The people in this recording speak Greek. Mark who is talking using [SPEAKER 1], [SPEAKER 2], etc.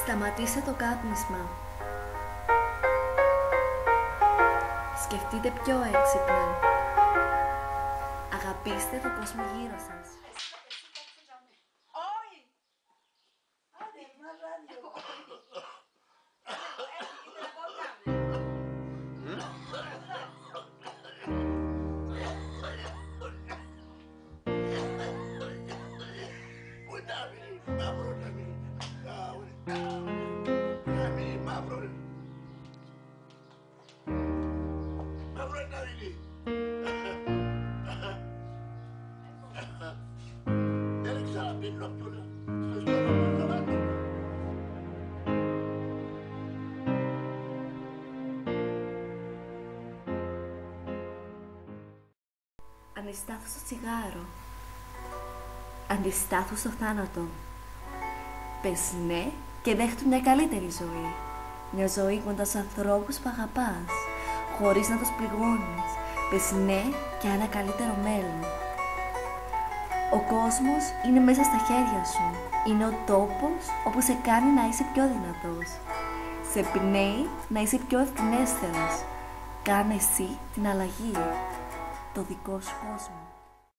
[SPEAKER 1] Σταματήστε το κάπνισμα. Σκεφτείτε πιο έξυπνα. Αγαπήστε τον κόσμο γύρω σας. Αντιστάθου στο τσιγάρο. Αντιστάθου στο θάνατο. Πες ναι και δέχτου μια καλύτερη ζωή. Μια ζωή κοντά στους ανθρώπους που αγαπάς, χωρίς να τους πληγώνεις. Πες ναι και ένα καλύτερο μέλλον. Ο κόσμος είναι μέσα στα χέρια σου. Είναι ο τόπος όπου σε κάνει να είσαι πιο δυνατός. Σε πνέει να είσαι πιο ευκνέστερος. Κάνε εσύ την αλλαγή. Το δικό σου κόσμο.